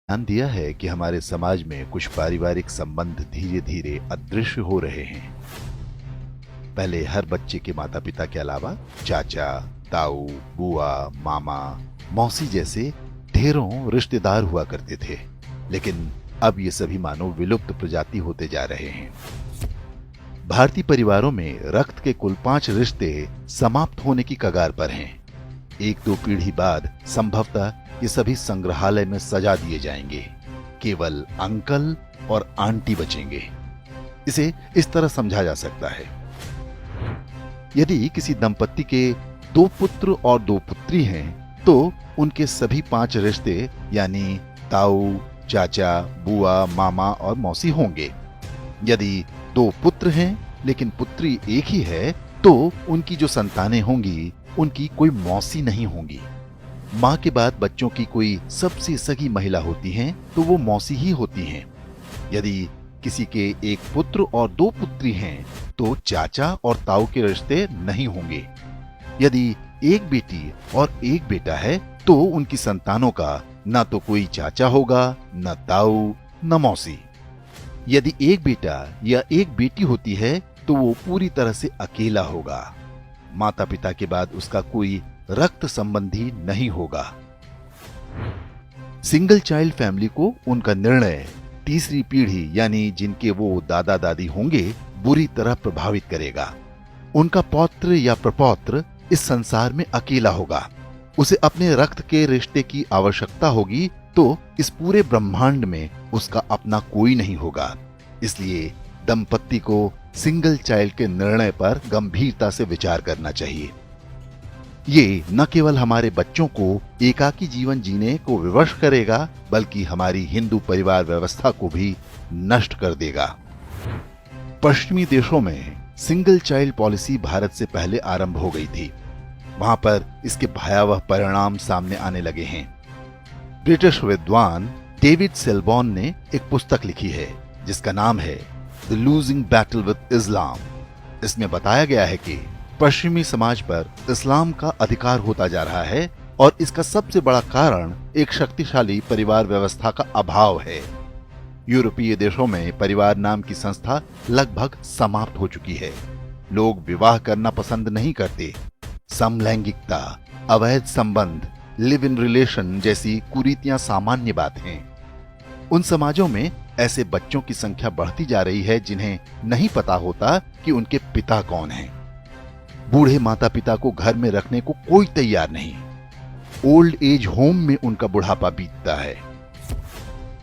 ध्यान दिया है कि हमारे समाज में कुछ पारिवारिक संबंध धीरे धीरे अदृश्य हो रहे हैं। पहले हर बच्चे के माता पिता के अलावा चाचा, ताऊ, बुआ, मामा, मौसी जैसे ढेरों रिश्तेदार हुआ करते थे, लेकिन अब ये सभी मानो विलुप्त प्रजाति होते जा रहे हैं। भारतीय परिवारों में रक्त के कुल 5 रिश्ते समाप्त होने की कगार पर हैं। 1-2 पीढ़ी बाद संभवतः ये सभी संग्रहालय में सजा दिए जाएंगे। केवल अंकल और आंटी बचेंगे। इसे इस तरह समझा जा सकता है, यदि किसी दंपत्ति के 2 पुत्र और 2 पुत्री हैं, तो उनके सभी 5 रिश्ते यानी ताऊ, चाचा, बुआ, मामा और मौसी होंगे। यदि 2 पुत्र हैं लेकिन पुत्री एक ही है, तो उनकी जो संतानें होंगी उनकी कोई मौसी नहीं होंगी। माँ के बाद बच्चों की कोई सबसे सगी महिला होती हैं, तो वो मौसी ही होती हैं। यदि किसी के 1 पुत्र और 2 पुत्री हैं, तो चाचा और ताऊ के रिश्ते नहीं होंगे। यदि 1 बेटी और 1 बेटा है, तो उनकी संतानों का न तो कोई चाचा होगा, न ताऊ, न मौसी। यदि 1 बेटा या 1 बेटी होती है, तो वो पूरी तरह से अकेला होगा। माता पिता के बाद उसका कोई रक्त संबंधी नहीं होगा। सिंगल चाइल्ड फैमिली को उनका निर्णय तीसरी पीढ़ी यानी जिनके वो दादा दादी होंगे बुरी तरह प्रभावित करेगा। उनका पौत्र या प्रपौत्र इस संसार में अकेला होगा। उसे अपने रक्त के रिश्ते की आवश्यकता होगी, तो इस पूरे ब्रह्मांड में उसका अपना कोई नहीं होगा। इसलिए दंपत्ति को सिंगल चाइल्ड के निर्णय पर गंभीरता से विचार करना चाहिए। ये न केवल हमारे बच्चों को एकाकी जीवन जीने को विवश करेगा, बल्कि हमारी हिंदू परिवार व्यवस्था को भी नष्ट कर देगा। पश्चिमी देशों में सिंगल चाइल्ड पॉलिसी भारत से पहले आरंभ हो गई थी। वहां पर इसके भयावह परिणाम सामने आने लगे हैं। ब्रिटिश विद्वान डेविड सेलबॉर्न ने एक पुस्तक लिखी है जिसका नाम है द लूजिंग बैटल विद इस्लाम। इसमें बताया गया है कि पश्चिमी समाज पर इस्लाम का अधिकार होता जा रहा है और इसका सबसे बड़ा कारण एक शक्तिशाली परिवार व्यवस्था का अभाव है। यूरोपीय देशों में परिवार नाम की संस्था लगभग समाप्त हो चुकी है। लोग विवाह करना पसंद नहीं करते। समलैंगिकता, अवैध संबंध, लिव इन रिलेशन जैसी कुरीतियां सामान्य बात हैं। उन समाजों में ऐसे बच्चों की संख्या बढ़ती जा रही है जिन्हें नहीं पता होता कि उनके पिता कौन हैं। बूढ़े माता पिता को घर में रखने को कोई तैयार नहीं। ओल्ड एज होम में उनका बुढ़ापा बीतता है।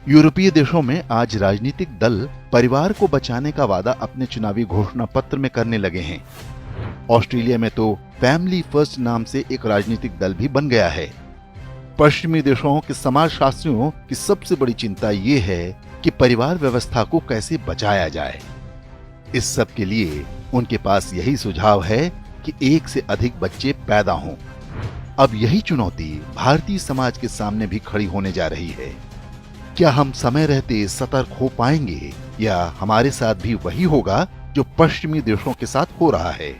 यूरोपीय देशों में आज राजनीतिक दल परिवार को बचाने का वादा अपने चुनावी घोषणा पत्र में करने लगे हैं। ऑस्ट्रेलिया में तो फैमिली फर्स्ट नाम से एक राजनीतिक दल भी बन गया है। पश्चिमी देशों के समाजशास्त्रियों की सबसे बड़ी चिंता ये है कि परिवार व्यवस्था को कैसे बचाया जाए। इस सब के लिए उनके पास यही सुझाव है कि एक से अधिक बच्चे पैदा हों। अब यही चुनौती भारतीय समाज के सामने भी खड़ी होने जा रही है। क्या हम समय रहते सतर्क हो पाएंगे या हमारे साथ भी वही होगा जो पश्चिमी देशों के साथ हो रहा है?